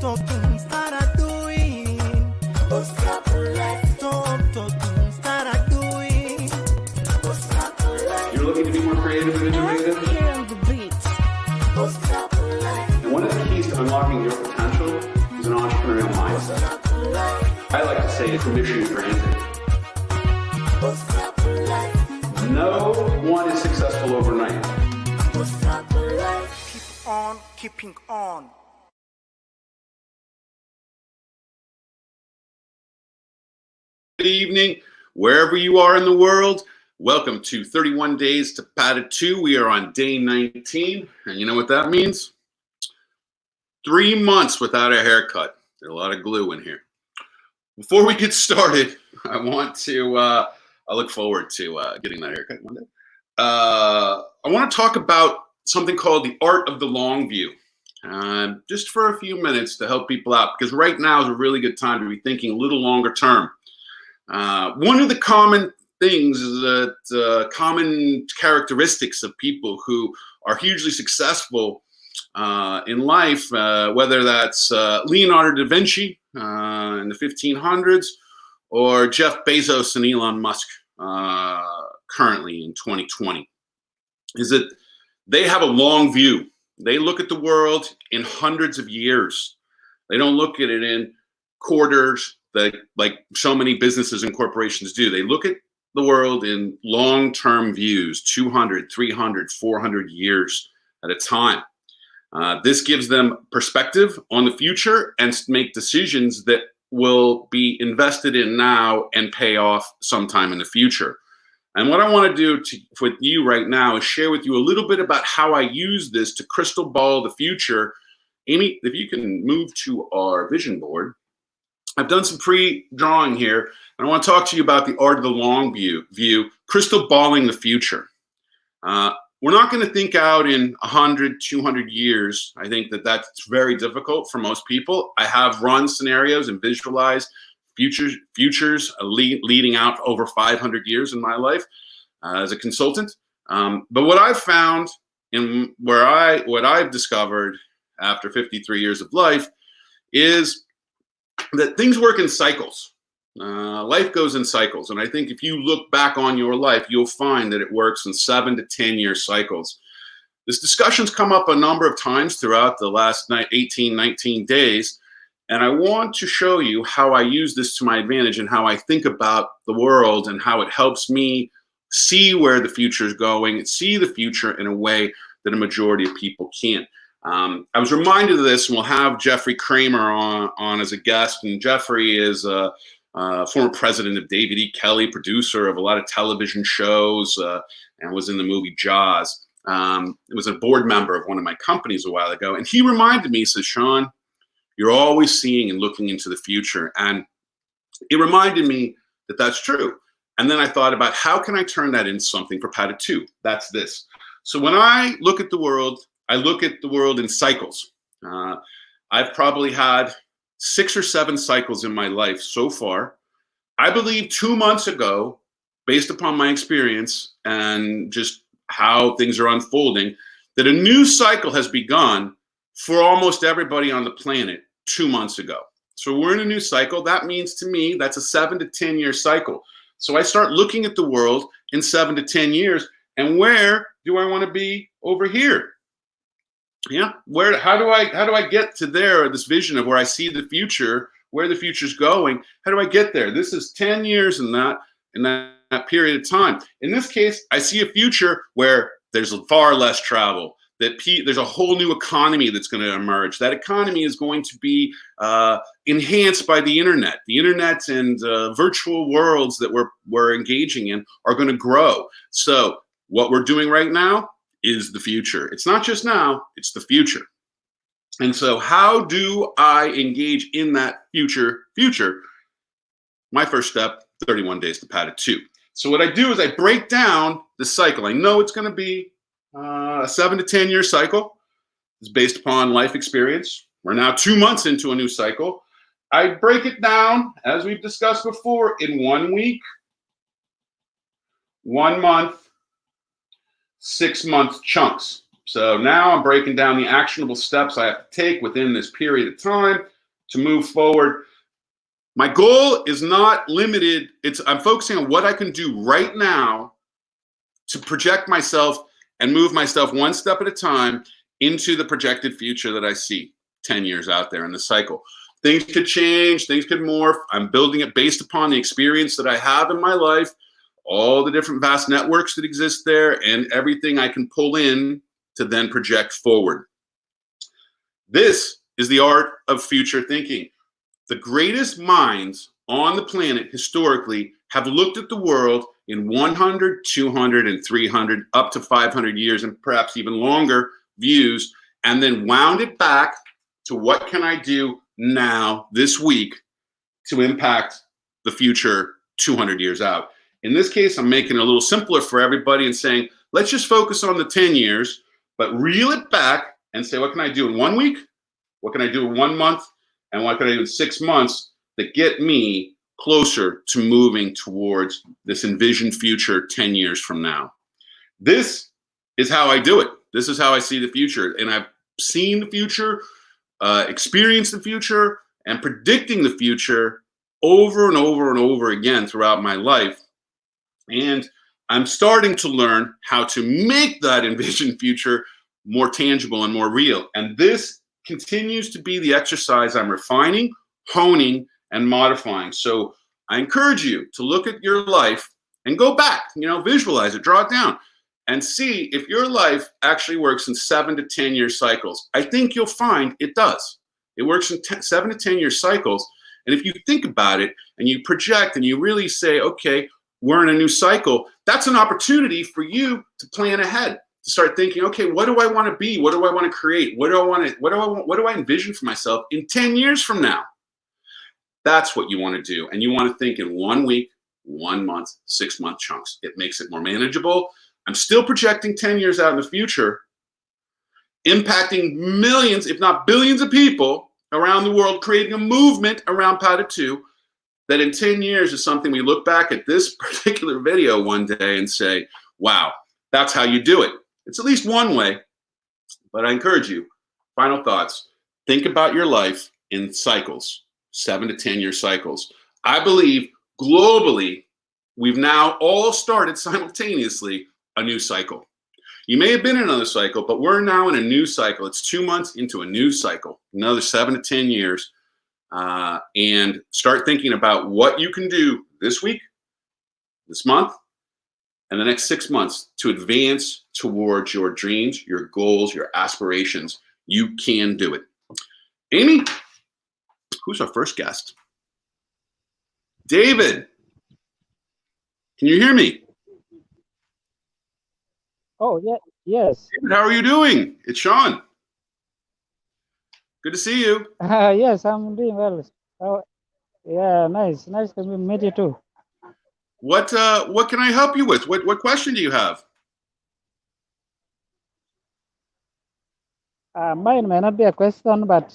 You're looking to be more creative and innovative? And one of the keys to unlocking your potential is an entrepreneurial mindset. I like to say it's mission granted. No one is successful overnight. Keep on keeping on. Good evening, wherever you are in the world. Welcome to 31 Days to Padded 2. We are on day 19, and you know what that means? 3 months without a haircut. There's a lot of glue in here. Before we get started, I look forward to getting that haircut one day. I want to talk about something called the art of the long view, just for a few minutes to help people out, because right now is a really good time to be thinking a little longer term. One of the common things is that common characteristics of people who are hugely successful in life, whether that's Leonardo da Vinci in the 1500s or Jeff Bezos and Elon Musk currently in 2020, is that they have a long view. They look at the world in hundreds of years. They don't look at it in quarters like so many businesses and corporations do. They look at the world in long-term views, 200, 300, 400 years at a time. This gives them perspective on the future and make decisions that will be invested in now and pay off sometime in the future. And what I want to do with you right now is share with you a little bit about how I use this to crystal ball the future. Amy, if you can move to our vision board. I've done some pre-drawing here, and I want to talk to you about the art of the long view, crystal balling the future. We're not going to think out in 100, 200 years. I think that's very difficult for most people. I have run scenarios and visualized futures leading out over 500 years in my life as a consultant. But what I've found and what I've discovered after 53 years of life is that things work in cycles. Life goes in cycles. And I think if you look back on your life, you'll find that it works in 7 to 10 year cycles. This discussion's come up a number of times throughout the last 18, 19 days. And I want to show you how I use this to my advantage and how I think about the world and how it helps me see where the future is going, see the future in a way that a majority of people can't. I was reminded of this, and we'll have Jeffrey Kramer on as a guest. And Jeffrey is a former president of David E. Kelley, producer of a lot of television shows, and was in the movie Jaws. Was a board member of one of my companies a while ago. And he reminded me, he says, Sean, you're always seeing and looking into the future. And it reminded me that that's true. And then I thought about how can I turn that into something for Padded 2? That's this. So when I look at the world, I look at the world in cycles. I've probably had 6 or 7 cycles in my life so far. I believe 2 months ago, based upon my experience and just how things are unfolding, that a new cycle has begun for almost everybody on the planet 2 months ago. So we're in a new cycle. That means to me, that's a 7 to 10 year cycle. So I start looking at the world in 7 to 10 years, and where do I want to be over here? Yeah, how do I get to there, this vision of where I see the future, where the future's going? How do I get there? This is 10 years in that period of time. In this case, I see a future where there's far less travel, that there's a whole new economy that's going to emerge. That economy is going to be enhanced by the internet. The internet and virtual worlds that we're engaging in are going to grow. So what we're doing right now is the future. It's not just now, it's the future. And so how do I engage in that future? My first step, 31 Days to Padded 2. So what I do is I break down the cycle. I know it's going to be a 7 to 10 year cycle. It's based upon life experience. We're now 2 months into a new cycle. I break it down, as we've discussed before, in 1 week, 1 month, 6 month chunks. So now I'm breaking down the actionable steps I have to take within this period of time to move forward. My goal is not limited. I'm focusing on what I can do right now to project myself and move myself one step at a time into the projected future that I see 10 years out there in the cycle. Things could change, things could morph. I'm building it based upon the experience that I have in my life, all the different vast networks that exist there, and everything I can pull in to then project forward. This is the art of future thinking. The greatest minds on the planet historically have looked at the world in 100, 200, and 300, up to 500 years, and perhaps even longer views, and then wound it back to what can I do now, this week, to impact the future 200 years out. In this case, I'm making it a little simpler for everybody and saying, let's just focus on the 10 years, but reel it back and say, what can I do in 1 week? What can I do in 1 month? And what can I do in 6 months that get me closer to moving towards this envisioned future 10 years from now? This is how I do it. This is how I see the future. And I've seen the future, experienced the future, and predicting the future over and over and over again throughout my life. And I'm starting to learn how to make that envisioned future more tangible and more real. And this continues to be the exercise I'm refining, honing, and modifying. So I encourage you to look at your life and go back, visualize it, draw it down, and see if your life actually works in 7 to 10 year cycles. I think you'll find it does. It works in 7 to 10 year cycles. And if you think about it and you project and you really say, okay, we're in a new cycle, that's an opportunity for you to plan ahead, to start thinking, okay, what do I want to be? What do I want to create? What do I envision for myself in 10 years from now? That's what you want to do. And you want to think in 1 week, 1 month, 6 month chunks. It makes it more manageable. I'm still projecting 10 years out in the future, impacting millions, if not billions of people around the world, creating a movement around Pada 2 that in 10 years is something we look back at this particular video one day and say, wow, that's how you do it. It's at least one way, but I encourage you, final thoughts, think about your life in cycles, 7 to 10 year cycles. I believe globally, we've now all started simultaneously a new cycle. You may have been in another cycle, but we're now in a new cycle. It's 2 months into a new cycle, another 7 to 10 years. And start thinking about what you can do this week, this month, and the next 6 months to advance towards your dreams, your goals, your aspirations. You can do it. Amy, who's our first guest? David, can you hear me? Oh, yeah, yes. David, how are you doing? It's Sean. Good to see you. Yes, I'm doing well. Oh, yeah, nice. Nice to meet you too. What can I help you with? What question do you have? Mine may not be a question, but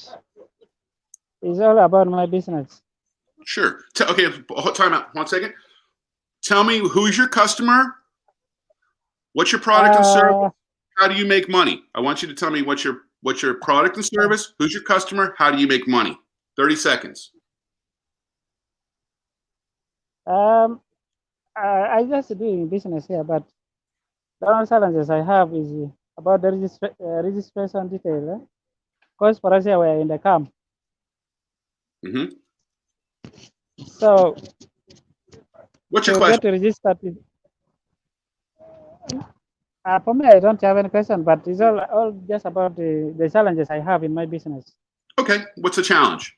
it's all about my business. Sure. Okay, time out. 1 second. Tell me, who's your customer? What's your product and service? How do you make money? I want you to tell me what's your product and service, who's your customer, how do you make money? 30 seconds. I just doing business here, but the only challenges I have is about the registration detail. Because for us here, we're in the camp. Mm-hmm. So, what's your to question? get registered, for me, I don't have any question, but it's all just about the challenges I have in my business. Okay, what's the challenge?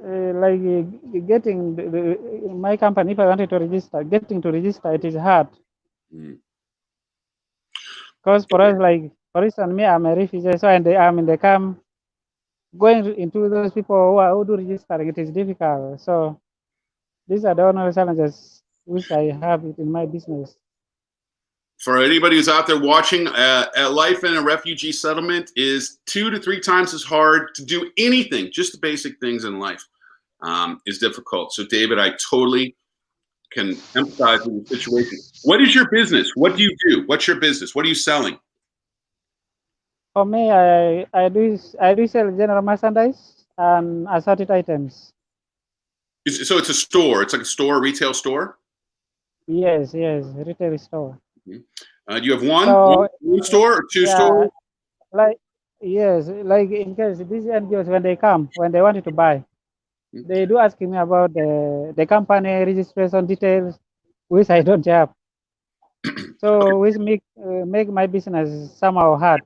Like getting my company, if I wanted to register, getting to register, it is hard. Because for us, like, for instance, me, I'm a refugee, so I'm in the camp. Going into those people who do registering, it is difficult. So these are the only challenges which I have in my business. For anybody who's out there watching, life in a refugee settlement is 2 to 3 times as hard to do anything, just the basic things in life is difficult. So David, I totally can empathize with the situation. What is your business? What do you do? What's your business? What are you selling? For me, I do sell general merchandise and assorted items. So it's a store. It's like a store, a retail store. Yes, yes, retail store. Mhm. Do you have one So store or two yeah, stores? like yes, like in case these NGOs when they come, when they wanted to buy, Mhm. they do ask me about the company registration details, which I don't have. So which make my business somehow hard.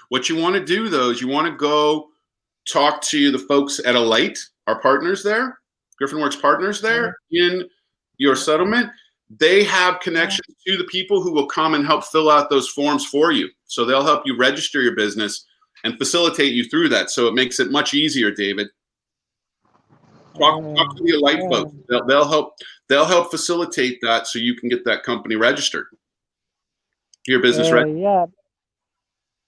What you want to do though is you want to go talk to the folks at Alight, our partners there, Griffin Works partners there in your settlement. They have connections to the people who will come and help fill out those forms for you. So they'll help you register your business and facilitate you through that. So it makes it much easier, David. Talk to the Alight Yeah, folks. They'll help facilitate that so you can get that company registered. Your business registered. yeah,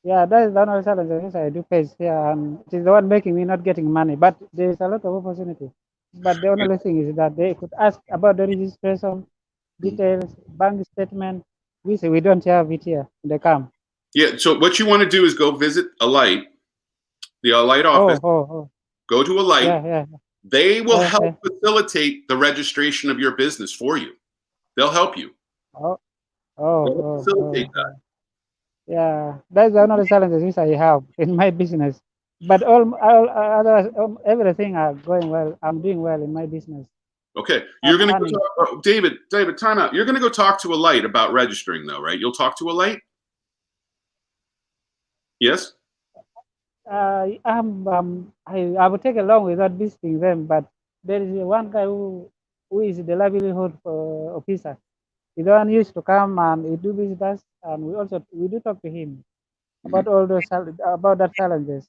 yeah. That is the only challenge that I do face here, and it is the one making me not getting money. But there is a lot of opportunity. But the only thing is that they could ask about the registration details, bank statement. We say we don't have it here in the camp. Yeah. So what you want to do is go visit Alight, the Alight office. Oh. Go to Alight. Yeah. They will help Uh, facilitate the registration of your business for you. They'll help you. oh, They'll facilitate that. Yeah, that's another challenge which I have in my business. But all other everything are going well. I'm doing well in my business. Okay, you're I'm going to earning. go David, time out. You're going to go talk to Alight about registering, though, right? You'll talk to Alight? Yes? I will take along without visiting them, but there is one guy who is the livelihood officer. He's the one used to come and he do visit us, and we do talk to him about all those about that challenges.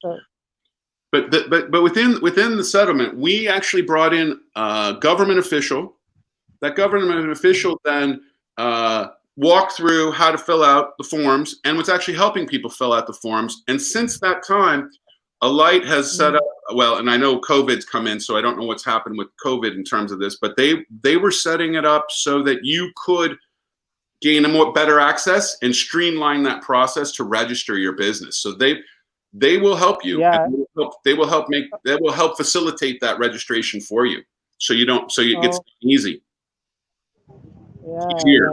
So But within the settlement, we actually brought in a government official. That government official then walked through how to fill out the forms and was actually helping people fill out the forms. And since that time, Alight has set up, well, and I know COVID's come in, so I don't know what's happened with COVID in terms of this, but they were setting it up so that you could gain a better access and streamline that process to register your business. So they will help you. yeah. They will help facilitate that registration for you. So it gets Oh, easy. yeah, Easier.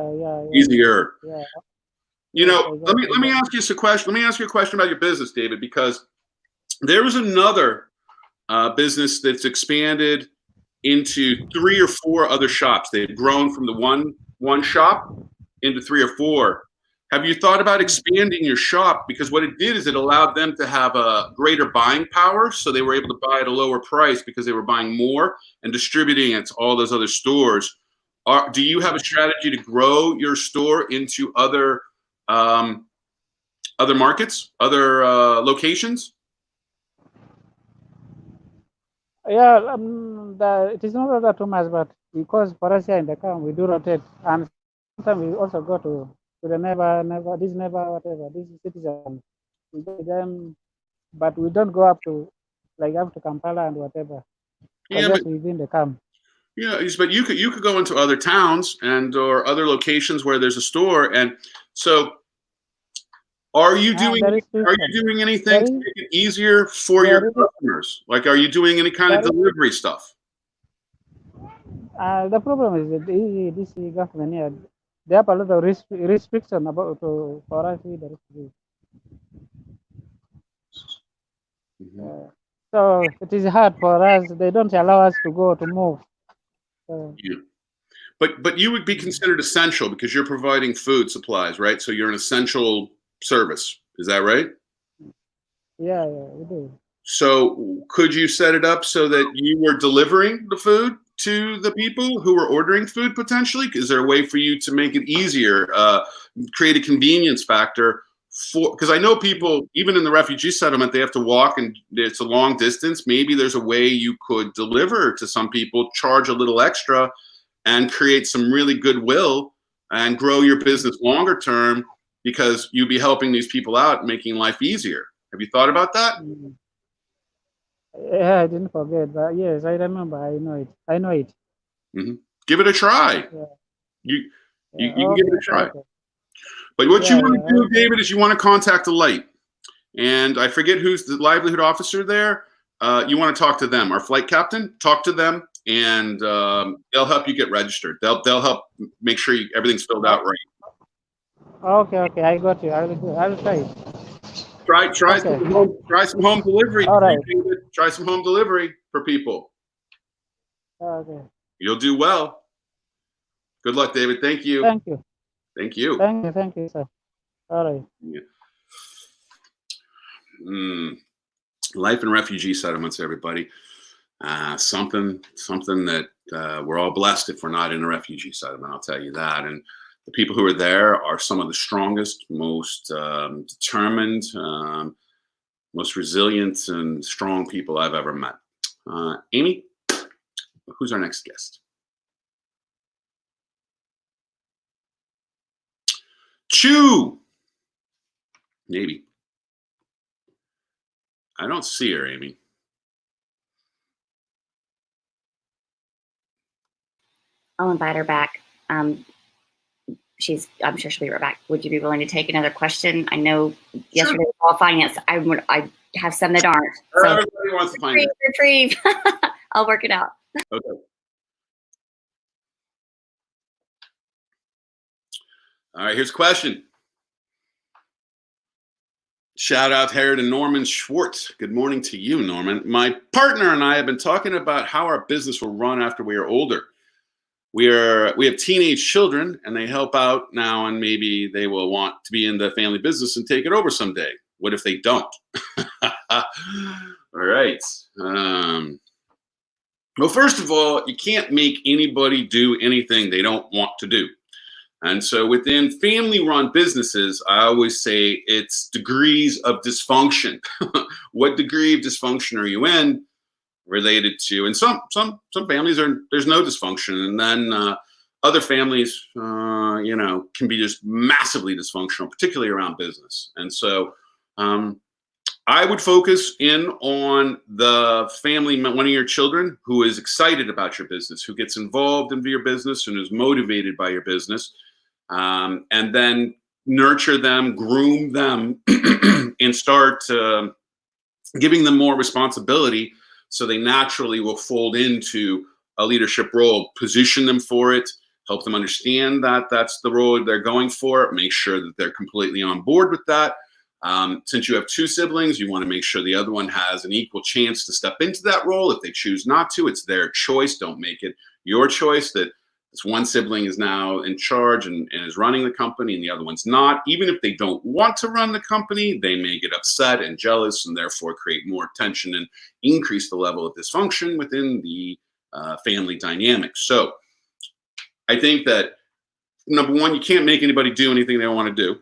Easier. yeah. You Yes, know, I let got, me I let me got. ask you a question. Let me ask you a question about your business, David, because there was another business that's expanded into 3 or 4 other shops. They've grown from the one shop into 3 or 4. Have you thought about expanding your shop? Because what it did is it allowed them to have a greater buying power, so they were able to buy at a lower price because they were buying more and distributing it to all those other stores. Do you have a strategy to grow your store into um, other markets, other locations? Yeah, it is not that too much, but because for us here in the camp, we do rotate, and sometimes we also go to the neighbor, whatever, this citizen. We go to them, but we don't go up to Kampala and whatever, but Yeah, but just within the camp. but you could go into other towns and or other locations where there's a store, and so are you Ah, doing there is are system. you doing anything There to is make it easier for your there is customers? Like, are you doing any kind of there is delivery stuff? the problem is that this government here, they have a lot of restriction about for us here. Mhm. Uh, so it is hard for us. They don't allow us to go to move. So, Yeah. But you would be considered essential because you're providing food supplies, right? So you're an essential service. Is that right? yeah, we do. So could you set it up so that you were delivering the food to the people who were ordering food potentially? Is there a way for you to make it easier, create a convenience factor for? Because I know people, even in the refugee settlement, they have to walk and it's a long distance. Maybe there's a way you could deliver to some people, charge a little extra, and create some really goodwill and grow your business longer term because you'd be helping these people out, making life easier. Have you thought about that? Mm. Yeah, I didn't forget, but yes, I remember. I know it. I know it. Hmm. Give it a try. Yeah, You yeah. you can give it a try. Okay. But what you Yeah, want to do, yeah. David, is you want to contact the light. And I forget who's the livelihood officer there. You want to talk to them, our flight captain. Talk to them, and they'll help you get registered. They'll help make sure everything's filled out right. Okay, okay, I got you. I will try it. Try Okay. some home delivery. All right. David. Try some home delivery for people. Okay. You'll do well. Good luck, David. Thank you. Thank you. Thank you. Thank you, sir. All right. Yeah. Life in refugee settlements, everybody. Something that we're all blessed if we're not in a refugee settlement. I'll tell you that. And the people who are there are some of the strongest, most determined, most resilient and strong people I've ever met. Amy, who's our next guest? Chu. Maybe. I don't see her, Amy. I'll invite her back. I'm sure she'll be right back. Would you be willing to take another question? I know yesterday was all finance. I have some that aren't. So Everybody wants to find retrieve. I'll work it out. Okay. All right, here's a question. Shout out here to Norman Schwartz. Good morning to you, Norman. My partner and I have been talking about how our business will run after we are older. We have teenage children, and they help out now, and maybe they will want to be in the family business and take it over someday. What if they don't? All right. Well, first of all, you can't make anybody do anything they don't want to do. And so within family-run businesses, I always say it's degrees of dysfunction. What degree of dysfunction are you in related to? And some families there's no dysfunction, and then other families, can be just massively dysfunctional, particularly around business. And so I would focus in on the family, one of your children who is excited about your business, who gets involved in your business and is motivated by your business. And then nurture them, groom them, and start giving them more responsibility so they naturally will fold into a leadership role. Position them for it, help them understand that that's the role they're going for, make sure that they're completely on board with that. Since you have two siblings, you want to make sure the other one has an equal chance to step into that role. If they choose not to, it's their choice. Don't make it your choice that this one sibling is now in charge and is running the company and the other one's not. Even if they don't want to run the company, they may get upset and jealous and therefore create more tension and increase the level of dysfunction within the family dynamic. So I think that, number one, you can't make anybody do anything they don't want to do.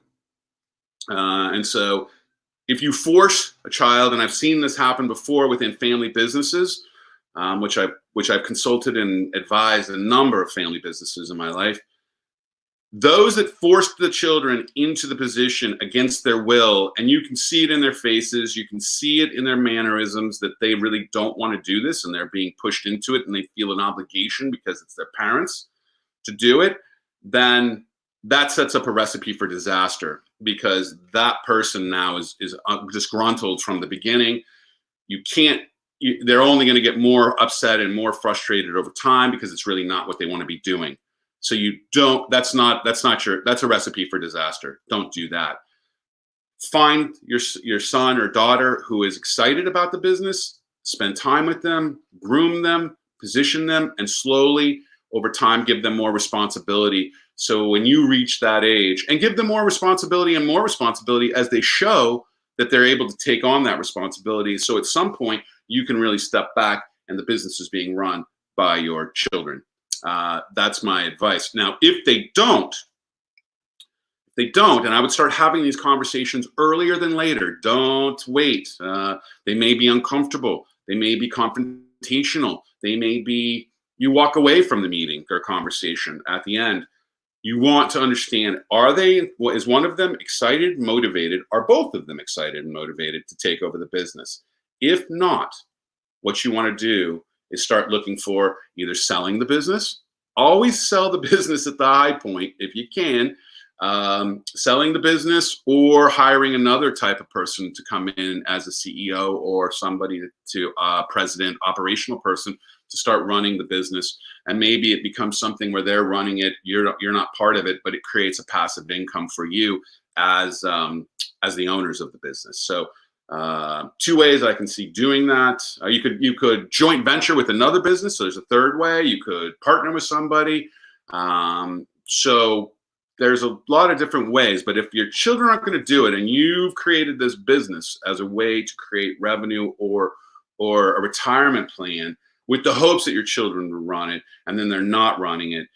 And so if you force a child, and I've seen this happen before within family businesses, which I've consulted and advised a number of family businesses in my life. Those that forced the children into the position against their will, and you can see it in their faces, you can see it in their mannerisms that they really don't want to do this and they're being pushed into it and they feel an obligation because it's their parents to do it, then that sets up a recipe for disaster because that person now is disgruntled from the beginning. They're only going to get more upset and more frustrated over time because it's really not what they want to be doing. So that's a recipe for disaster. Don't do that. Find your son or daughter who is excited about the business, spend time with them, groom them, position them, and slowly over time give them more responsibility. So when you reach that age, and give them more responsibility as they show that they're able to take on that responsibility. So at some point, you can really step back and the business is being run by your children. That's my advice. Now, if they don't, and I would start having these conversations earlier than later. Don't wait. They may be uncomfortable. They may be confrontational. You walk away from the meeting or conversation at the end. You want to understand, is one of them excited, motivated? Are both of them excited and motivated to take over the business? If not, what you want to do is start looking for either selling the business, always sell the business at the high point if you can, selling the business or hiring another type of person to come in as a CEO or somebody to president, operational person to start running the business. And maybe it becomes something where they're running it. You're not part of it, but it creates a passive income for you as the owners of the business. So two ways I can see doing that. You could joint venture with another business. So there's a third way. You could partner with somebody. So there's a lot of different ways, but if your children aren't going to do it and you've created this business as a way to create revenue or a retirement plan with the hopes that your children will run it and then they're not running it,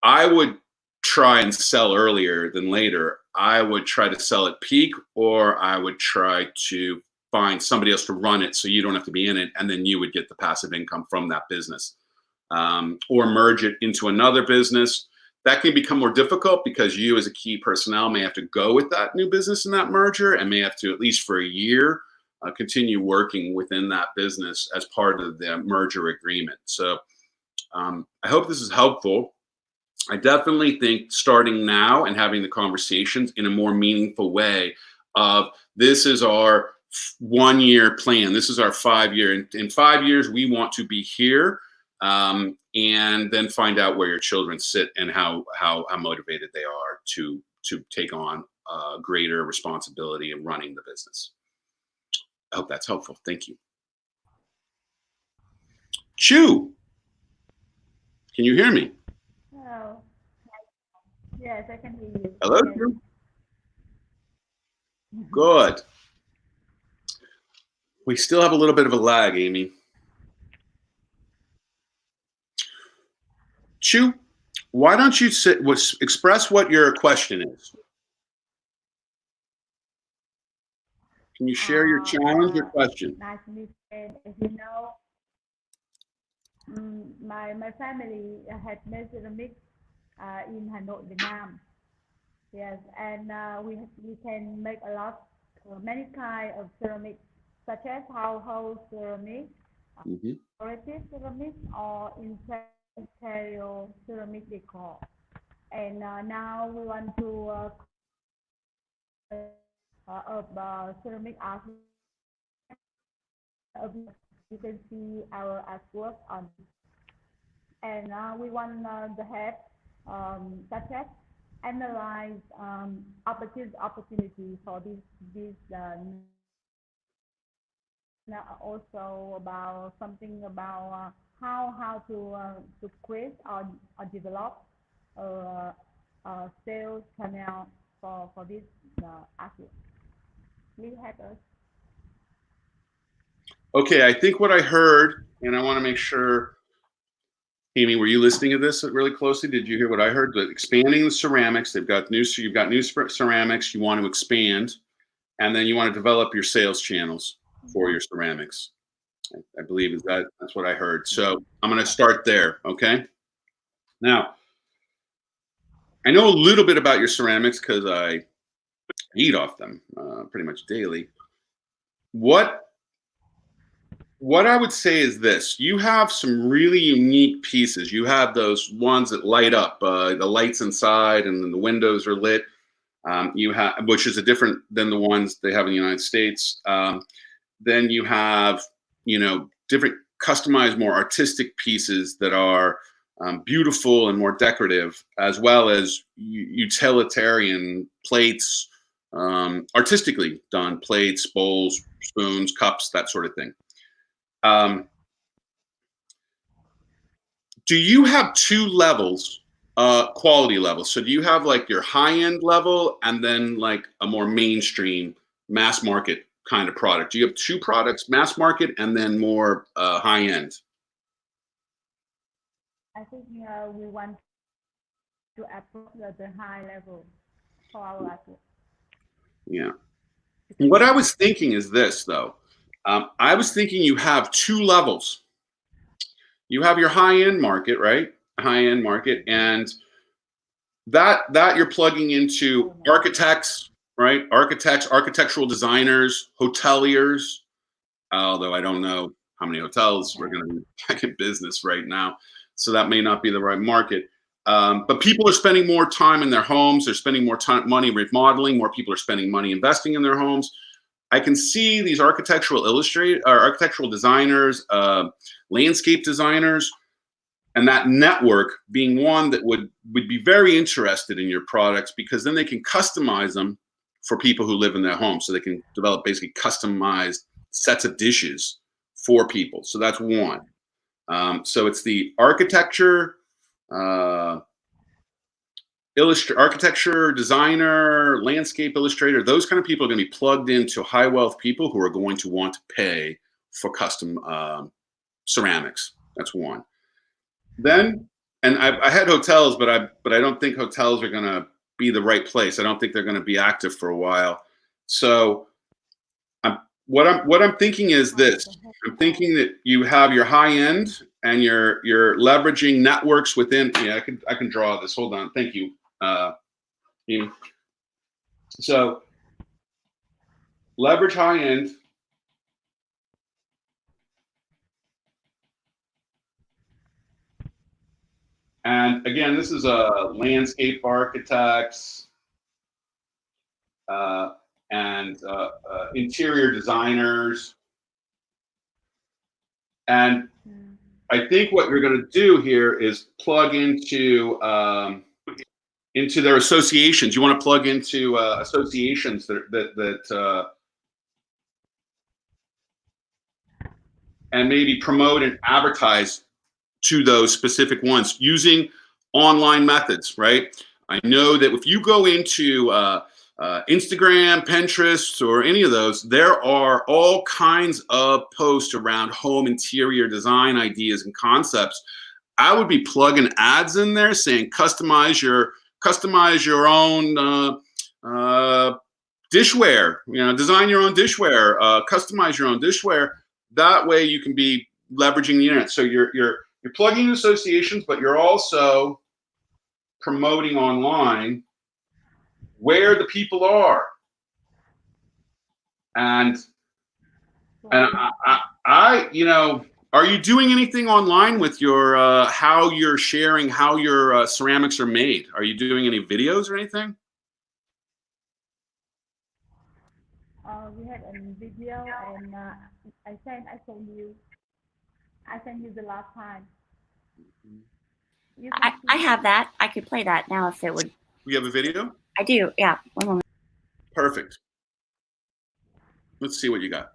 I would try and sell earlier than later. I would try to sell at peak, or I would try to find somebody else to run it so you don't have to be in it, and then you would get the passive income from that business, or merge it into another business. That can become more difficult because you as a key personnel may have to go with that new business in that merger and may have to, at least for a year, continue working within that business as part of the merger agreement. So I hope this is helpful. I definitely think starting now and having the conversations in a more meaningful way of this is our 1 year plan. This is our 5 year. In 5 years, we want to be here. And then find out where your children sit and how motivated they are to take on greater responsibility in running the business. I hope that's helpful. Thank you. Chu, can you hear me? Hello. Yes, I can hear you. Hello, Yes. Chu. Good. We still have a little bit of a lag, Amy. Chu, why don't you express what your question is? Can you share your challenge or question? Nice to meet you. As you know, my family had made ceramics in Hanoi, Vietnam. Yes, and we can make a lot, many kind of ceramics, such as household ceramic, decorative ceramic, or interior ceramic decor. And now we want to ceramic art. You can see our artwork on, and we want the head, such as analyze opportunity for this now also about something about how to create or develop a sales channel for this artist. Please help us. Okay, I think what I heard, and I want to make sure, Amy, were you listening to this really closely? Did you hear what I heard? But expanding the ceramics, you've got new ceramics you want to expand, and then you want to develop your sales channels for your ceramics. I believe that's what I heard. So I'm going to start there, okay? Now, I know a little bit about your ceramics because I eat off them pretty much daily. What I would say is this: you have some really unique pieces. You have those ones that light up, the lights inside, and then the windows are lit. You have, which is different than the ones they have in the United States. Then you have, different customized, more artistic pieces that are beautiful and more decorative, as well as utilitarian plates, artistically done plates, bowls, spoons, cups, that sort of thing. Do you have two levels, quality levels? So do you have like your high-end level and then like a more mainstream mass market kind of product? Do you have two products, mass market and then more high-end? I think we want to approach the high level for our artist. Yeah. What I was thinking is this, though. I was thinking you have two levels. You have your high-end market, right? High-end market, and that you're plugging into architects, right? Architects, architectural designers, hoteliers. Although I don't know how many hotels we're going to be back in business right now, so that may not be the right market. But people are spending more time in their homes. They're spending more time, money remodeling. More people are spending money investing in their homes. I can see these architectural architectural designers, landscape designers, and that network being one that would be very interested in your products, because then they can customize them for people who live in their homes. So they can develop basically customized sets of dishes for people. So that's one. So it's the architecture, architecture, designer, landscape illustrator. Those kind of people are going to be plugged into high wealth people who are going to want to pay for custom ceramics. That's one. Then, and I had hotels, but I don't think hotels are going to be the right place. I don't think they're going to be active for a while. So what I'm thinking is this. I'm thinking that you have your high end and you're leveraging networks within. Yeah, I can draw this. Hold on. Thank you. Amy. So leverage high end. And again, this is landscape architects and interior designers. And I think what you're going to do here is plug into their associations. You want to plug into associations that and maybe promote and advertise to those specific ones using online methods, right? I know that if you go into Instagram, Pinterest, or any of those, there are all kinds of posts around home interior design ideas and concepts. I would be plugging ads in there saying customize your own dishware, design your own dishware, customize your own dishware. That way you can be leveraging the internet. So you're plugging in associations, but you're also promoting online where the people are. And I are you doing anything online with your how you're sharing how your ceramics are made? Are you doing any videos or anything? We had a video, and I sent you the last time. I have that. I could play that now if it would. We have a video? I do, yeah. One moment. Perfect. Let's see what you got.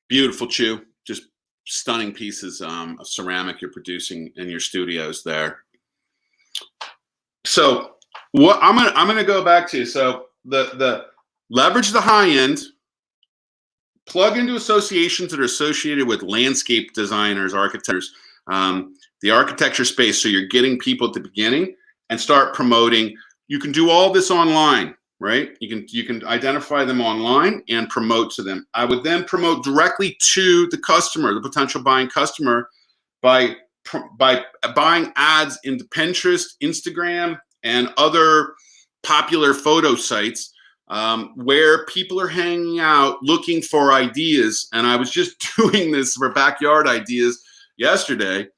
Beautiful, Chu. Just stunning pieces of ceramic you're producing in your studios there. So what I'm gonna go back to, so the leverage the high end, plug into associations that are associated with landscape designers, architects, the architecture space. So you're getting people at the beginning and start promoting. You can do all this online, right? You can identify them online and promote to them. I would then promote directly to the customer, the potential buying customer, by buying ads into Pinterest, Instagram, and other popular photo sites where people are hanging out looking for ideas. And I was just doing this for backyard ideas yesterday,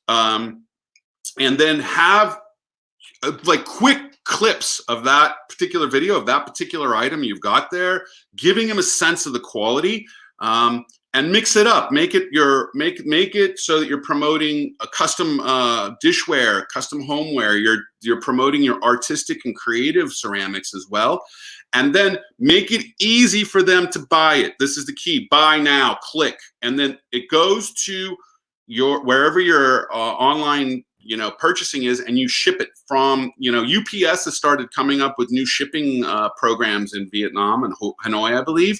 and then have like quick clips of that particular video, of that particular item you've got there, giving them a sense of the quality, and mix it up. Make it so that you're promoting a custom dishware, custom homeware. You're promoting your artistic and creative ceramics as well. And then make it easy for them to buy it. This is the key. Buy now, click. And then it goes to wherever your online purchasing is, and you ship it from, UPS has started coming up with new shipping programs in Vietnam and Hanoi, I believe.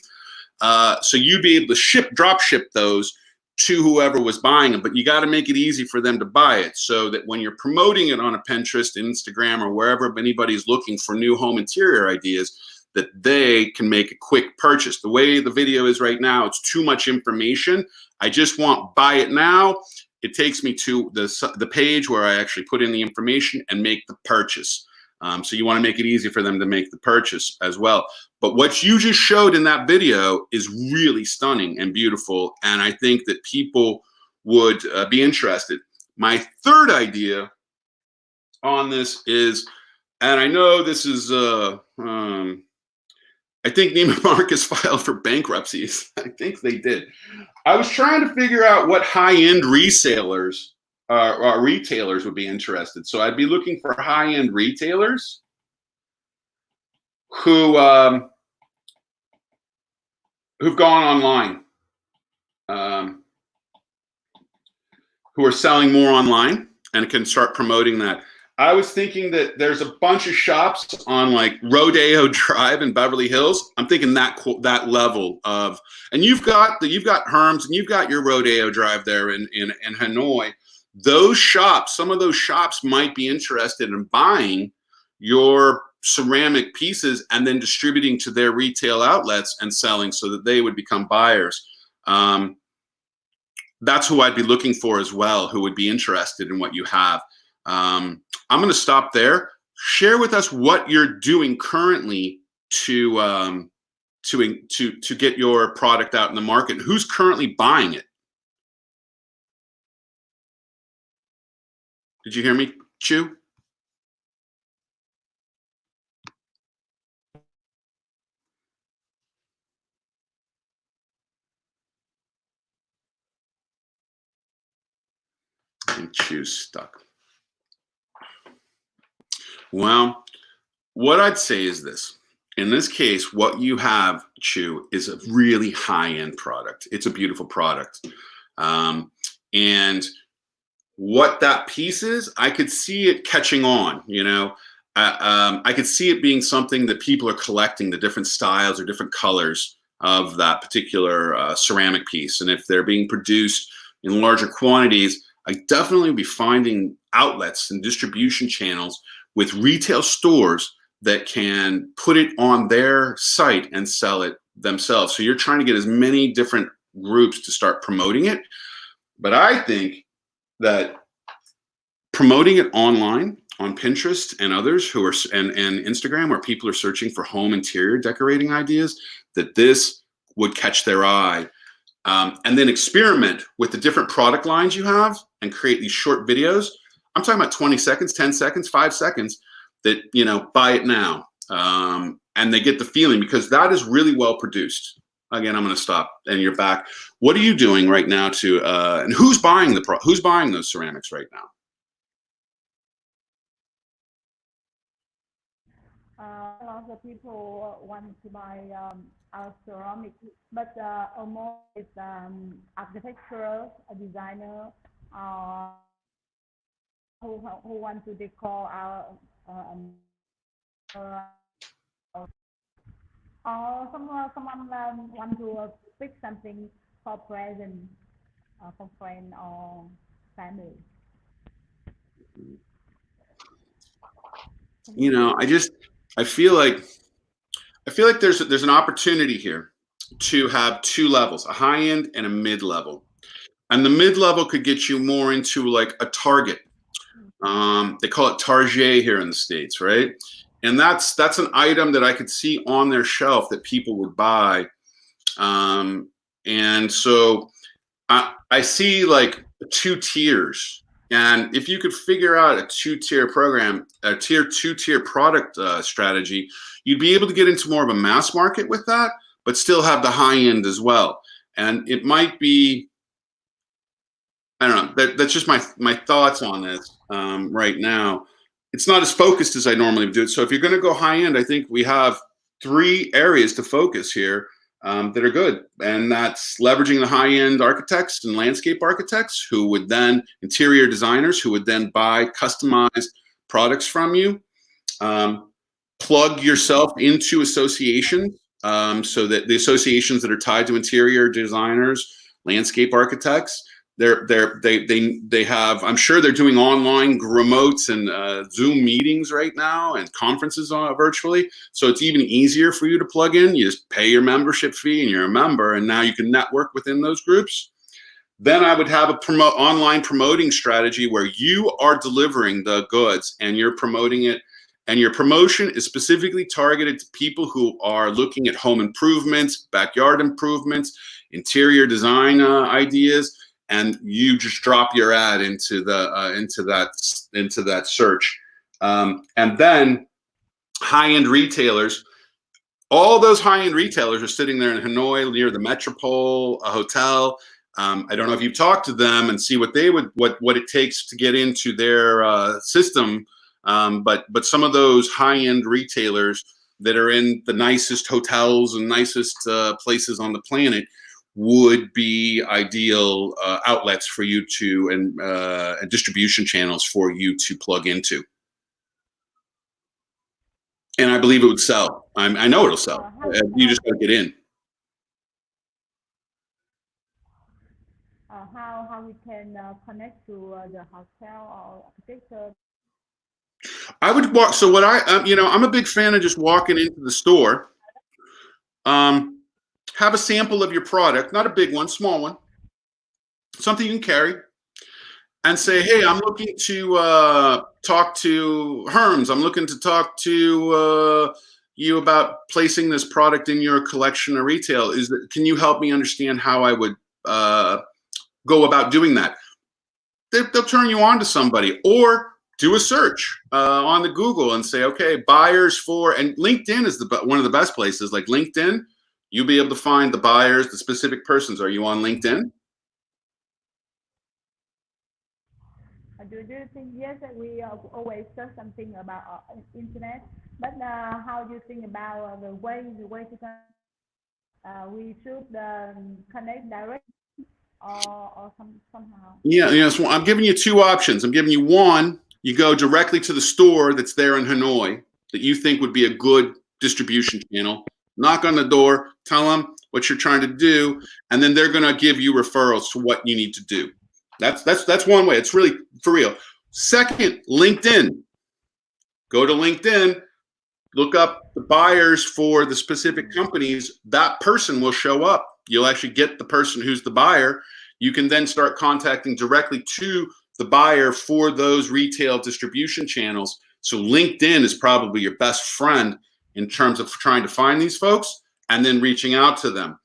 So you'd be able to drop ship those to whoever was buying them, but you got to make it easy for them to buy it, so that when you're promoting it on a Pinterest, Instagram, or wherever anybody's looking for new home interior ideas, that they can make a quick purchase. The way the video is right now, it's too much information. I just want buy it now. It takes me to the page where I actually put in the information and make the purchase. So you want to make it easy for them to make the purchase as well. But what you just showed in that video is really stunning and beautiful, and I think that people would be interested. My third idea on this is, and I know this is, I think Neiman Marcus filed for bankruptcy. I think they did. I was trying to figure out what high-end resellers or retailers would be interested. So I'd be looking for high-end retailers who've gone online, who are selling more online and can start promoting that. I was thinking that there's a bunch of shops on like Rodeo Drive in Beverly Hills. I'm thinking that level of, and you've got Herms and you've got your Rodeo Drive there in Hanoi. Those shops, some of those shops might be interested in buying your ceramic pieces and then distributing to their retail outlets and selling, so that they would become buyers. That's who I'd be looking for as well, who would be interested in what you have. I'm going to stop there. Share with us what you're doing currently to get your product out in the market. Who's currently buying it? Did you hear me, Chu? And Chu's stuck. Well, what I'd say is this. In this case, what you have, Chu, is a really high-end product. It's a beautiful product. And what that piece is, I could see it catching on, I could see it being something that people are collecting, the different styles or different colors of that particular ceramic piece. And if they're being produced in larger quantities, I definitely would be finding outlets and distribution channels with retail stores that can put it on their site and sell it themselves. So you're trying to get as many different groups to start promoting it. But I think that promoting it online on Pinterest and others who are and Instagram, where people are searching for home interior decorating ideas, that this would catch their eye. And then experiment with the different product lines you have and create these short videos. I'm talking about 20 seconds, 10 seconds, 5 seconds that, buy it now. And they get the feeling, because that is really well produced. Again, I'm going to stop and you're back. What are you doing right now and who's buying who's buying those ceramics right now? A lot of people want to buy our ceramic, but almost is architectural designer who want to decor our or someone want to pick something for present for friend or family. I feel like there's an opportunity here to have two levels, a high end and a mid level. And the mid level could get you more into like a Target. They call it Target here in the States, right? And that's an item that I could see on their shelf that people would buy. And so I see like 2 tiers. And if you could figure out a 2-tier program, a two-tier product strategy, you'd be able to get into more of a mass market with that, but still have the high end as well. And it might be, I don't know, that's just my thoughts on this right now. It's not as focused as I normally would do it. So if you're going to go high end, I think we have 3 areas to focus here that are good. And that's leveraging the high end architects and landscape architects who would then, interior designers who would then buy customized products from you. Plug yourself into associations so that the associations that are tied to interior designers, landscape architects, they have, I'm sure they're doing online remotes and Zoom meetings right now and conferences virtually. So it's even easier for you to plug in. You just pay your membership fee and you're a member, and now you can network within those groups. Then I would have a online promoting strategy where you are delivering the goods and you're promoting it. And your promotion is specifically targeted to people who are looking at home improvements, backyard improvements, interior design ideas, and you just drop your ad into that search. And then high-end retailers. All those high-end retailers are sitting there in Hanoi near the Metropole, a hotel. I don't know if you've talked to them and see what it takes to get into their system. But some of those high-end retailers that are in the nicest hotels and nicest places on the planet would be ideal outlets for you to and distribution channels for you to plug into. And I believe it would sell. I know it'll sell. You just got to get in. How we can connect to the hotel or architecture? I would walk. So what I'm a big fan of just walking into the store. Have a sample of your product, not a big one, small one, something you can carry, and say, hey, I'm looking to talk to Herms. I'm looking to talk to you about placing this product in your collection or retail. Can you help me understand how I would go about doing that? They'll turn you on to somebody, or do a search on the Google and say, okay, buyers for, and LinkedIn is one of the best places. Like LinkedIn, you'll be able to find the buyers, the specific persons. Are you on LinkedIn? Do you think, yes, that we always search something about internet, but how do you think about the way to connect? We should connect direct or somehow? Yeah, so I'm giving you 2 options. I'm giving you one, you go directly to the store that's there in Hanoi that you think would be a good distribution channel. Knock on the door, tell them what you're trying to do, and then they're going to give you referrals to what you need to do. That's one way. It's really for real. Second, LinkedIn. Go to LinkedIn, look up the buyers for the specific companies. That person will show up. You'll actually get the person who's the buyer. You can then start contacting directly to the buyer for those retail distribution channels. So LinkedIn is probably your best friend in terms of trying to find these folks and then reaching out to them.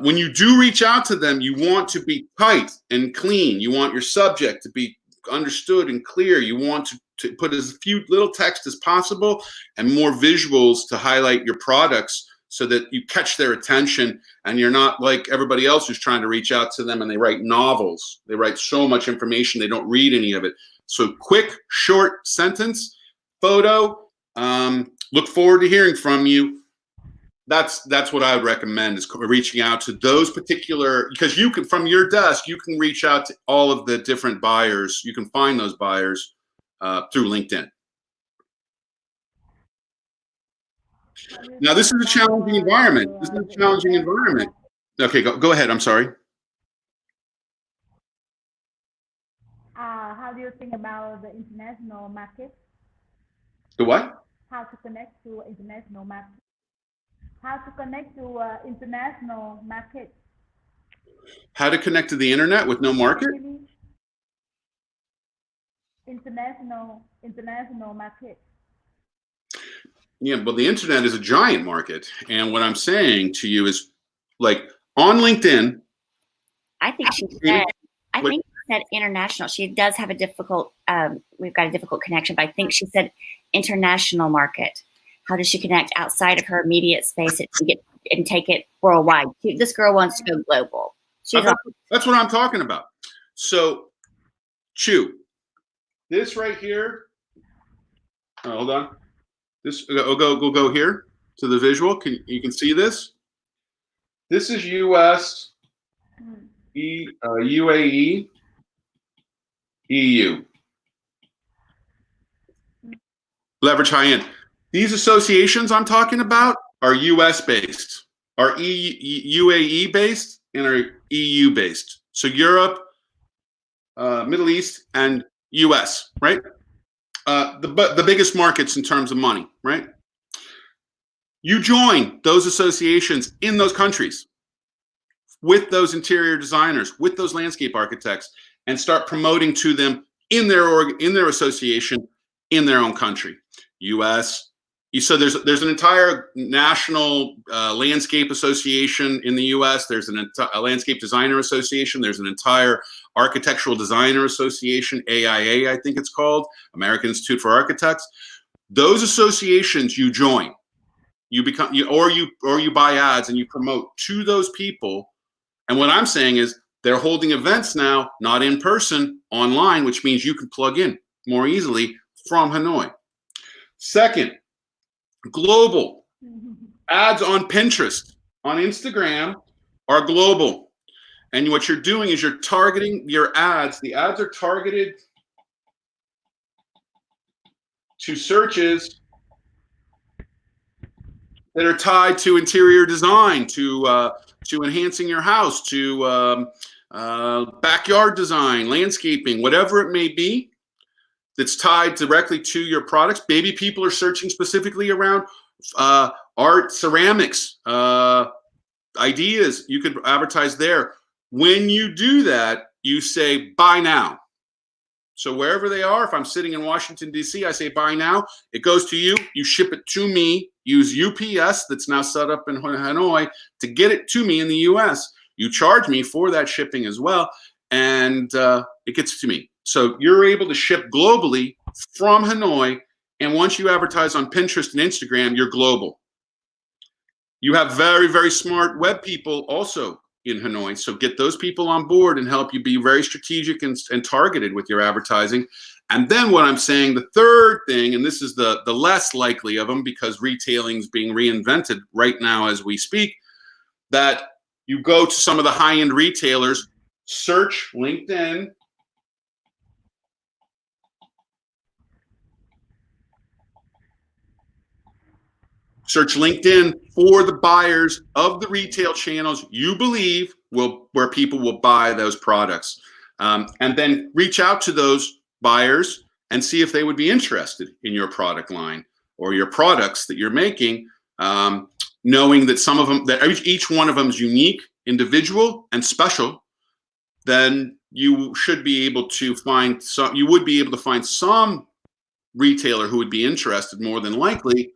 When you do reach out to them, you want to be tight and clean. You want your subject to be understood and clear. You want to put as few little text as possible and more visuals to highlight your products so that you catch their attention and you're not like everybody else who's trying to reach out to them and they write novels. They write so much information, they don't read any of it. So quick, short sentence, photo, look forward to hearing from you. That's what I would recommend, is reaching out to those particular, because you can, from your desk, you can reach out to all of the different buyers. You can find those buyers through LinkedIn. Now, this is a challenging environment. This is a challenging environment. Okay, go ahead. I'm sorry. How do you think about the international market? The what? How to connect to international market? How to connect to international market? How to connect to the internet with no market? International market. Yeah, but the internet is a giant market. And what I'm saying to you is, like, on LinkedIn. I think she said international. She does have a difficult, we've got a difficult connection, but I think she said international market. How does she connect outside of her immediate space and take it worldwide? This girl wants to go global. That's what I'm talking about. So, Chu, this right here. Oh, hold on. This we'll go here to the visual. You can see this? This is US, UAE, EU. Leverage high end. These associations I'm talking about are US based, are UAE based, and are EU based. So Europe, Middle East, and US, right? The biggest markets in terms of money, right? You join those associations in those countries with those interior designers, with those landscape architects, and start promoting to them in their association in their own country. US. So there's an entire national landscape association in the US. There's a landscape designer association. There's an entire architectural designer association, AIA, I think it's called, American Institute for Architects. Those associations you join. You buy ads and you promote to those people. And what I'm saying is they're holding events now, not in person, online, which means you can plug in more easily from Hanoi. Second, global. Ads on Pinterest, on Instagram are global. And what you're doing is you're targeting your ads. The ads are targeted to searches that are tied to interior design, to enhancing your house, to backyard design, landscaping, whatever it may be, that's tied directly to your products. Maybe people are searching specifically around art, ceramics, ideas. You could advertise there. When you do that, you say, buy now. So wherever they are, if I'm sitting in Washington, D.C., I say, buy now. It goes to you. You ship it to me. Use UPS that's now set up in Hanoi to get it to me in the U.S. You charge me for that shipping as well, and it gets to me. So you're able to ship globally from Hanoi, and once you advertise on Pinterest and Instagram, you're global. You have very, very smart web people also in Hanoi, so get those people on board and help you be very strategic and targeted with your advertising. And then what I'm saying, the third thing, and this is the less likely of them because retailing is being reinvented right now as we speak, that you go to some of the high-end retailers, search LinkedIn, search LinkedIn for the buyers of the retail channels you believe where people will buy those products. And then reach out to those buyers and see if they would be interested in your product line or your products that you're making, knowing that some of them, that each one of them is unique, individual, and special. Then you should be able to find some, you would be able to find some retailer who would be interested more than likely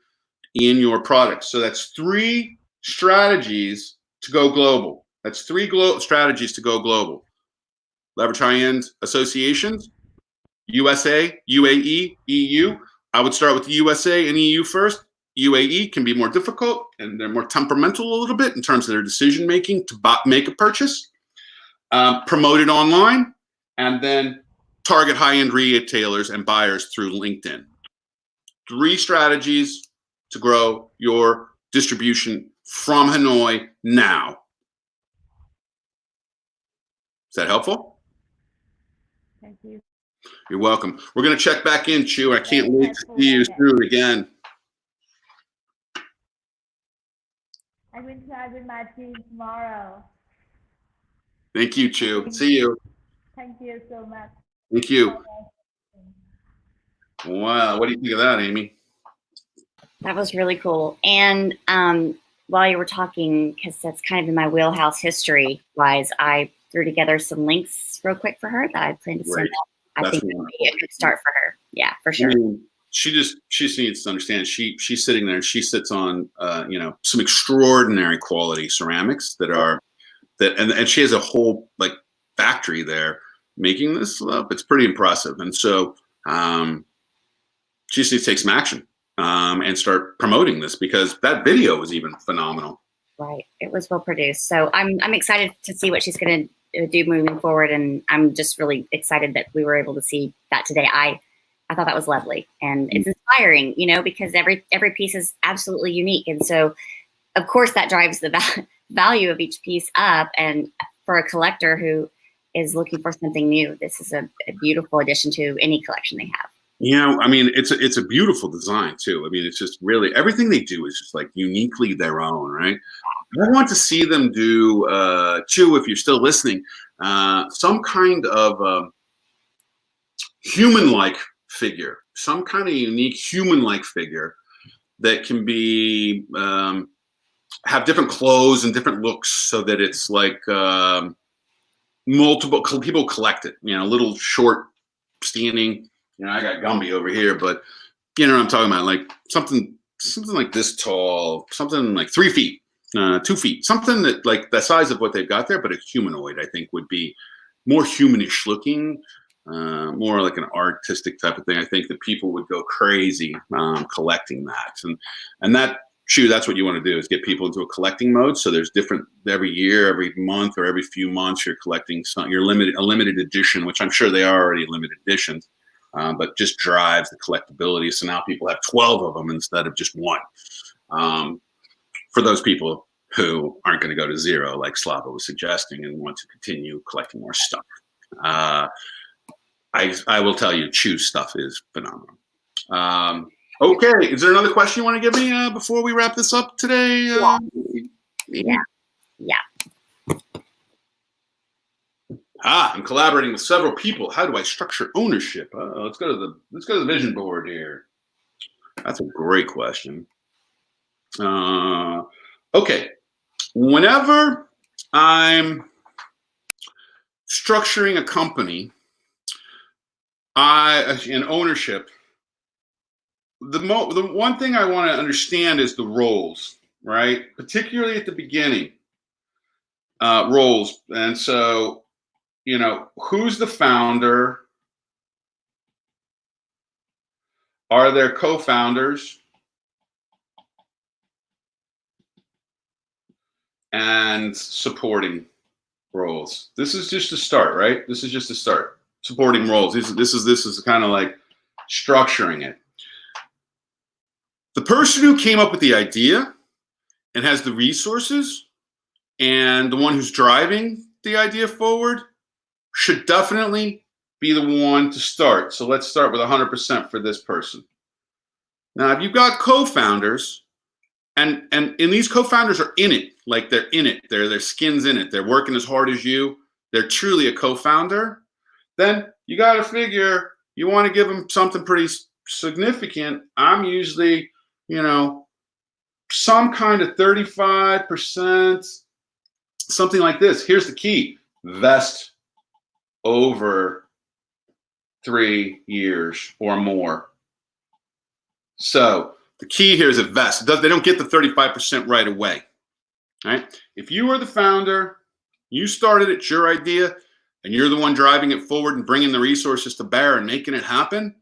in your products. So that's 3 strategies to go global. That's 3 strategies to go global. Leverage high-end associations, USA, UAE, EU. I would start with the USA and EU first. UAE can be more difficult and they're more temperamental a little bit in terms of their decision-making to make a purchase. Promote it online, and then target high-end retailers and buyers through LinkedIn. 3 strategies to grow your distribution from Hanoi now. Is that helpful? Thank you. You're welcome. We're going to check back in, Chu. I can't wait to see you through again. I will try with my team tomorrow. Thank you, Chu. See you. Thank you so much. Thank you. Wow. What do you think of that, Amy? That was really cool. And while you were talking, because that's kind of in my wheelhouse history-wise, I threw together some links real quick for her that I plan to send out. I think it would be a good start for her. Yeah, for sure. I mean, she just needs to understand she's sitting there and she sits on some extraordinary quality ceramics and she has a whole factory there making this up. It's pretty impressive. And so she just needs to take some action. and start promoting this, because that video was even phenomenal. Right. It was well produced. So I'm excited to see what she's going to do moving forward. And I'm just really excited that we were able to see that today. I thought that was lovely, and it's inspiring, you know, because every piece is absolutely unique. And so of course that drives the value of each piece up. And for a collector who is looking for something new, this is a beautiful addition to any collection they have. Yeah, I mean, it's a beautiful design too. I mean, it's just really, everything they do is just like uniquely their own, right? I want to see them do, Chu, if you're still listening, some kind of human-like figure, some kind of unique human-like figure that can be, have different clothes and different looks, so that it's like multiple people collect it, you know, little short standing. You know, I got Gumby over here, but you know what I'm talking about, like something like this tall, something like 3 feet, 2 feet, something that like the size of what they've got there, but a humanoid, I think, would be more humanish looking, more like an artistic type of thing. I think that people would go crazy collecting that, and that, Chu, that's what you want to do, is get people into a collecting mode. So there's different every year, every month, or every few months, you're collecting a limited edition, which I'm sure they are already limited editions. But just drives the collectability. So now people have 12 of them instead of just one. For those people who aren't going to go to zero, like Slava was suggesting, and want to continue collecting more stuff. I will tell you, Chu's stuff is phenomenal. Okay, is there another question you want to give me before we wrap this up today? Yeah. I'm collaborating with several people. How do I structure ownership? Let's go to the vision board here. That's a great question. Okay, whenever I'm structuring a company, in ownership, the one thing I want to understand is the roles, right? Particularly at the beginning, roles. And so, you know, who's the founder? Are there co-founders? And supporting roles. This is just a start, right? This is just a start. Supporting roles. This is kind of like structuring it. The person who came up with the idea and has the resources, and the one who's driving the idea forward, should definitely be the one to start. So let's start with 100% for this person. Now, if you've got co-founders, and these co-founders are in it, like they're in it, their skin's in it, they're working as hard as you, they're truly a co-founder, then you got to figure you want to give them something pretty significant. I'm usually, you know, some kind of 35%, something like this. Here's the key: vest over 3 years or more. So the key here is a vest. They don't get the 35% right away. Right? If you are the founder, you started it, it's your idea, and you're the one driving it forward and bringing the resources to bear and making it happen,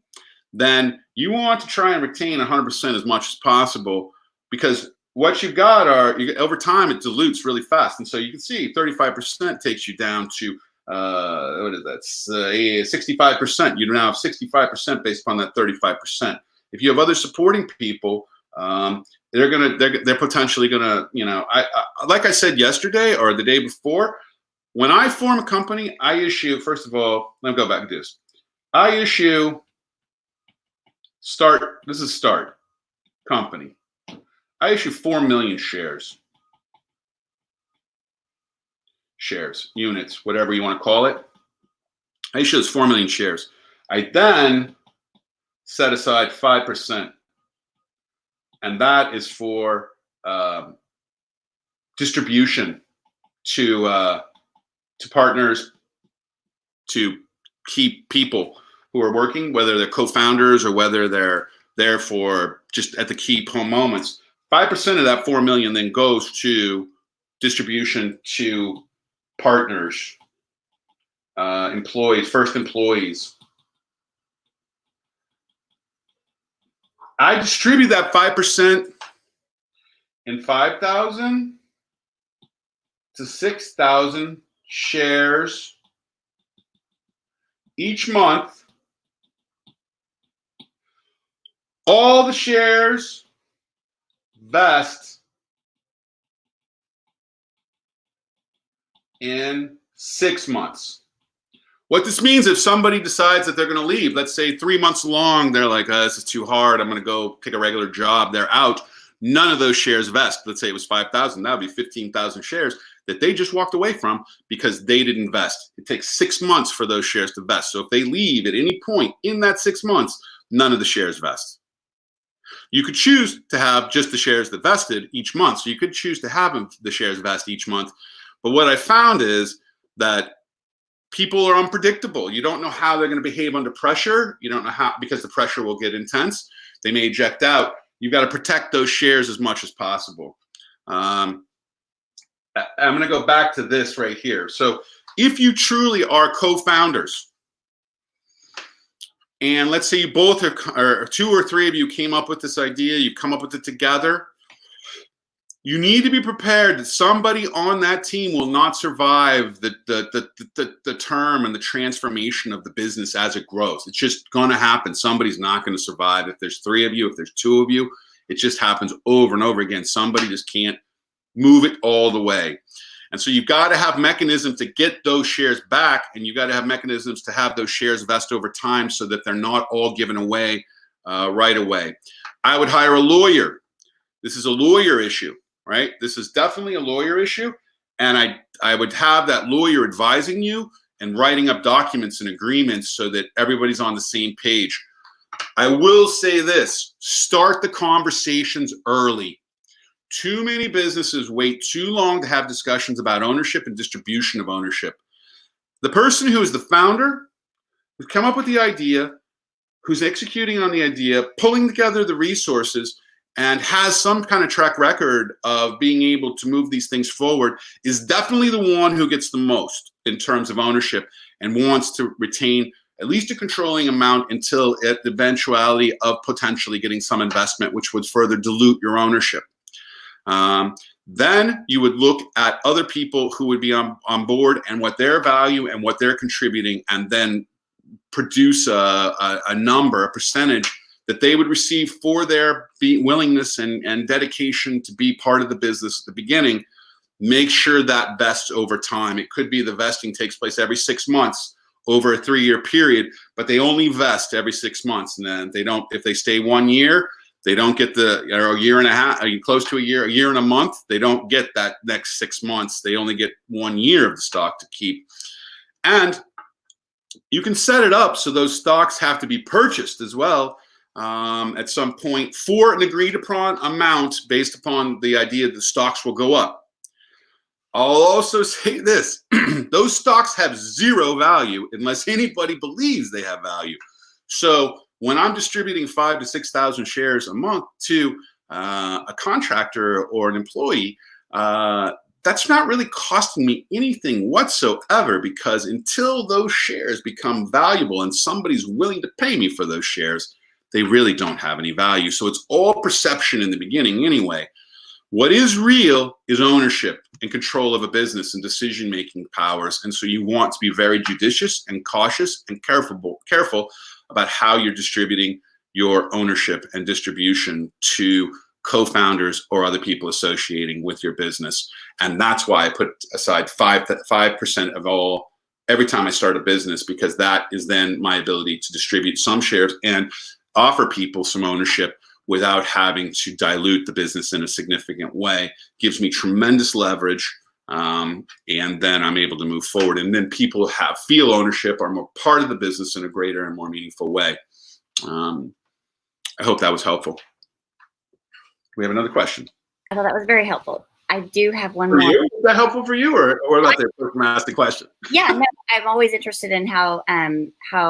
then you want to try and retain 100% as much as possible, because what you've got are, over time, it dilutes really fast. And so you can see 35% takes you down to, what is that, 65%. You now have 65% based upon that 35%. If you have other supporting people, they're potentially gonna, you know, I like I said yesterday or the day before, when I form a company, I issue, first of all, let me go back and do this. I issue start company. I issue 4 million shares, units, whatever you want to call it. I issue those 4 million shares. I then set aside 5%. And that is for distribution to partners, to key people who are working, whether they're co-founders or whether they're there for just at the key moments. 5% of that 4 million then goes to distribution to partners, employees, first employees. I distribute that 5% in 5,000 to 6,000 shares each month. All the shares vest in 6 months. What this means, if somebody decides that they're going to leave, let's say 3 months long, they're like, this is too hard, I'm going to go take a regular job, they're out. None of those shares vest. Let's say it was 5,000, that would be 15,000 shares that they just walked away from because they didn't vest. It takes 6 months for those shares to vest. So if they leave at any point in that 6 months, none of the shares vest. You could choose to have just the shares that vested each month. So you could choose to have the shares vest each month. But what I found is that people are unpredictable. You don't know how they're going to behave under pressure. You don't know how, because the pressure will get intense. They may eject out. You've got to protect those shares as much as possible. I'm going to go back to this right here. So if you truly are co-founders, and let's say you both are, or 2 or 3 of you came up with this idea, you've come up with it together, you need to be prepared that somebody on that team will not survive the term and the transformation of the business as it grows. It's just going to happen. Somebody's not going to survive. If there's 3 of you, if there's 2 of you, it just happens over and over again. Somebody just can't move it all the way. And so you've got to have mechanisms to get those shares back, and you've got to have mechanisms to have those shares vest over time so that they're not all given away right away. I would hire a lawyer. This is a lawyer issue. Right? This is definitely a lawyer issue. And I would have that lawyer advising you and writing up documents and agreements so that everybody's on the same page. I will say this, start the conversations early. Too many businesses wait too long to have discussions about ownership and distribution of ownership. The person who is the founder, who's come up with the idea, who's executing on the idea, pulling together the resources, and has some kind of track record of being able to move these things forward, is definitely the one who gets the most in terms of ownership and wants to retain at least a controlling amount until at the eventuality of potentially getting some investment, which would further dilute your ownership. Then you would look at other people who would be on board and what their value and what they're contributing, and then produce a number, a percentage that they would receive for their willingness and dedication to be part of the business at the beginning. Make sure that vests over time. It could be the vesting takes place every 6 months over a 3-year period, but they only vest every 6 months. And then they don't, if they stay 1 year, they don't get or a year and a half, close to a year and a month, they don't get that next 6 months. They only get 1 year of the stock to keep. And you can set it up so those stocks have to be purchased as well. At some point for an agreed upon amount based upon the idea that the stocks will go up. I'll also say this, those stocks have zero value unless anybody believes they have value. So when I'm distributing 5,000 to 6,000 shares a month to a contractor or an employee, that's not really costing me anything whatsoever, because until those shares become valuable and somebody's willing to pay me for those shares, they really don't have any value. So it's all perception in the beginning anyway. What is real is ownership and control of a business and decision-making powers. And so you want to be very judicious and cautious and careful about how you're distributing your ownership and distribution to co-founders or other people associating with your business. And that's why I put aside 5% of all every time I start a business, because that is then my ability to distribute some shares and offer people some ownership without having to dilute the business in a significant way. Gives me tremendous leverage, and then I'm able to move forward. And then people feel ownership, are more part of the business in a greater and more meaningful way. I hope that was helpful. We have another question. I thought that was very helpful. I do have one For more. you? Is that helpful for you, or what about the person who asked the question? Yeah, no, I'm always interested in how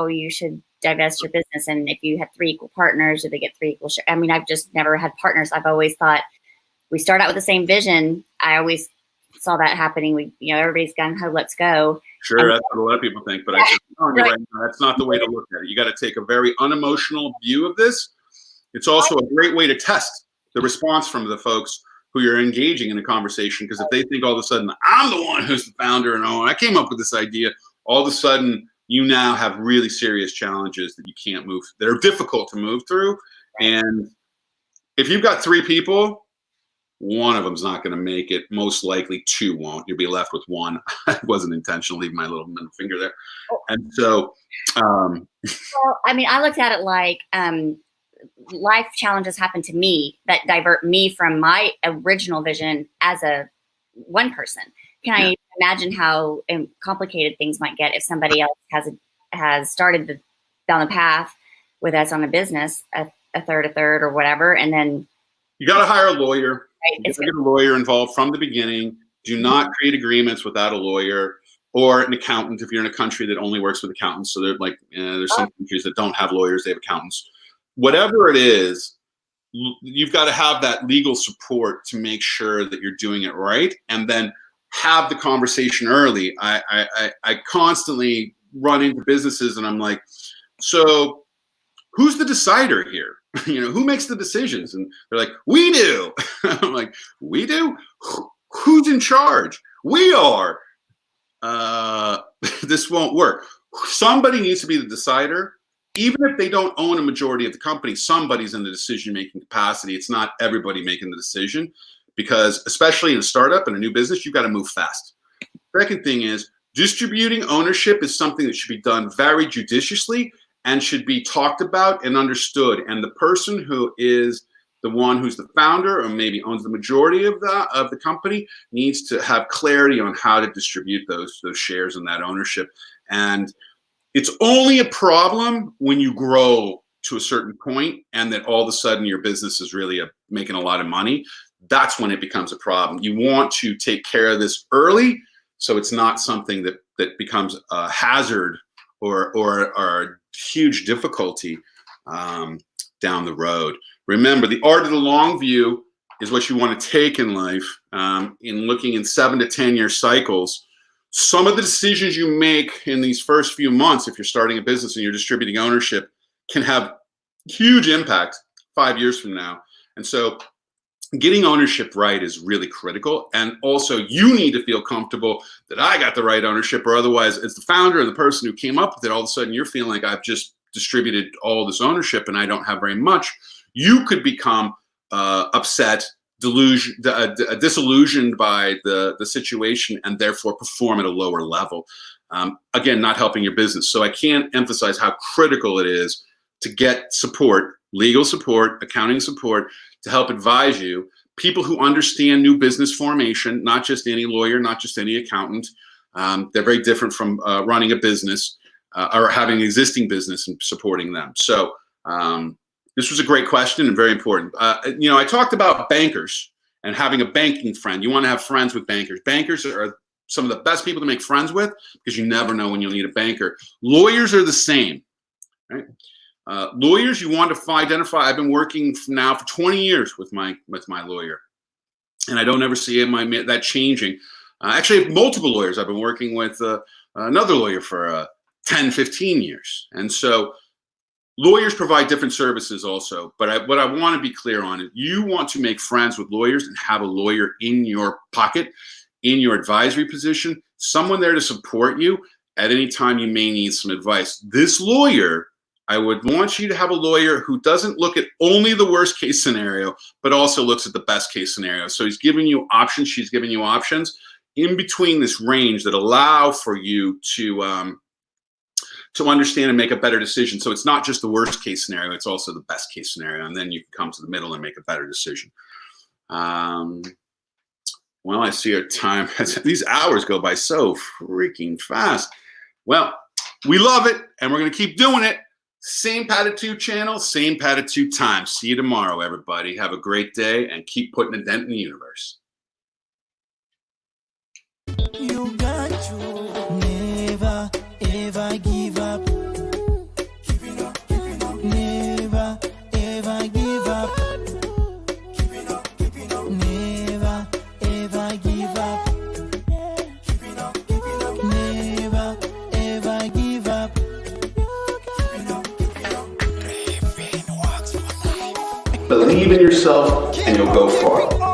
you should divest your business, and if you have 3 equal partners, do they get 3 equal shares? I mean, I've just never had partners. I've always thought we start out with the same vision. I always saw that happening. Everybody's gung ho, let's go. Sure, that's what a lot of people think, but I said, right now, that's not the way to look at it. You got to take a very unemotional view of this. it's also a great way to test the response from the folks who you're engaging in a conversation, because if they think all of a sudden I'm the one who's the founder and I came up with this idea, all of a sudden you now have really serious challenges that you can't move, that are difficult to move through. And if you've got 3 people, one of them's not going to make it. Most likely 2 won't. You'll be left with 1. I wasn't intentional leaving my little middle finger there. And so, well, I mean, I looked at it like life challenges happen to me that divert me from my original vision as one person. Can I imagine how complicated things might get if somebody else has started down the path with us on a business, a third or whatever, and then you got to hire a lawyer. Right, you got to get a lawyer involved from the beginning. Do not create agreements without a lawyer or an accountant if you're in a country that only works with accountants. So they're like, there's some countries that don't have lawyers, they have accountants. Whatever it is, you've got to have that legal support to make sure that you're doing it right, and then have the conversation early. I constantly run into businesses and I'm like, so who's the decider here? Who makes the decisions? And they're like, we do. I'm like, we do? Who's in charge? We are. This won't work. Somebody needs to be the decider. Even if they don't own a majority of the company, somebody's in the decision-making capacity. It's not everybody making the decision, because especially in a startup and a new business, you've got to move fast. Second thing is, distributing ownership is something that should be done very judiciously and should be talked about and understood. And the person who is the one who's the founder or maybe owns the majority of the company needs to have clarity on how to distribute those shares and that ownership. And it's only a problem when you grow to a certain point and that all of a sudden your business is really making a lot of money. That's when it becomes a problem. You want to take care of this early so it's not something that becomes a hazard or a huge difficulty down the road. Remember, the art of the long view is what you want to take in life. In looking in 7 to 10 year cycles, some of the decisions you make in these first few months, if you're starting a business and you're distributing ownership, can have huge impact 5 years from now. And so getting ownership right is really critical. And also you need to feel comfortable that I got the right ownership, or otherwise as the founder and the person who came up with it, all of a sudden you're feeling like I've just distributed all this ownership and I don't have very much. You could become upset, disillusioned by the situation, and therefore perform at a lower level. Again, not helping your business. So I can't emphasize how critical it is to get support, legal support, accounting support, to help advise you, people who understand new business formation, not just any lawyer, not just any accountant. They're very different from running a business or having an existing business and supporting them. So this was a great question and very important. I talked about bankers and having a banking friend. You want to have friends with bankers. Bankers are some of the best people to make friends with because you never know when you'll need a banker. Lawyers are the same, right? Lawyers, you want to identify. I've been working now for 20 years with my lawyer, and I don't ever see that changing. Actually, I have multiple lawyers. I've been working with another lawyer for 10, 15 years. And so lawyers provide different services also. But what I want to be clear on is you want to make friends with lawyers and have a lawyer in your pocket, in your advisory position, someone there to support you at any time you may need some advice. This lawyer, I would want you to have a lawyer who doesn't look at only the worst case scenario, but also looks at the best case scenario. So he's giving you options, she's giving you options in between this range that allow for you to understand and make a better decision. So it's not just the worst case scenario, it's also the best case scenario. And then you can come to the middle and make a better decision. Well, I see our time. These hours go by so freaking fast. Well, we love it, and we're going to keep doing it. Same Patitude channel, same Patitude time. See you tomorrow, everybody. Have a great day, and keep putting a dent in the universe. You got to never ever give up. Keep it up, keep it up. Never ever give up. Keep it up, keep it up. Never ever give up. Keep it up, keep it up. Never ever give up. Keep it up, keep it up. Griffin works for life. Believe in yourself and you'll go far.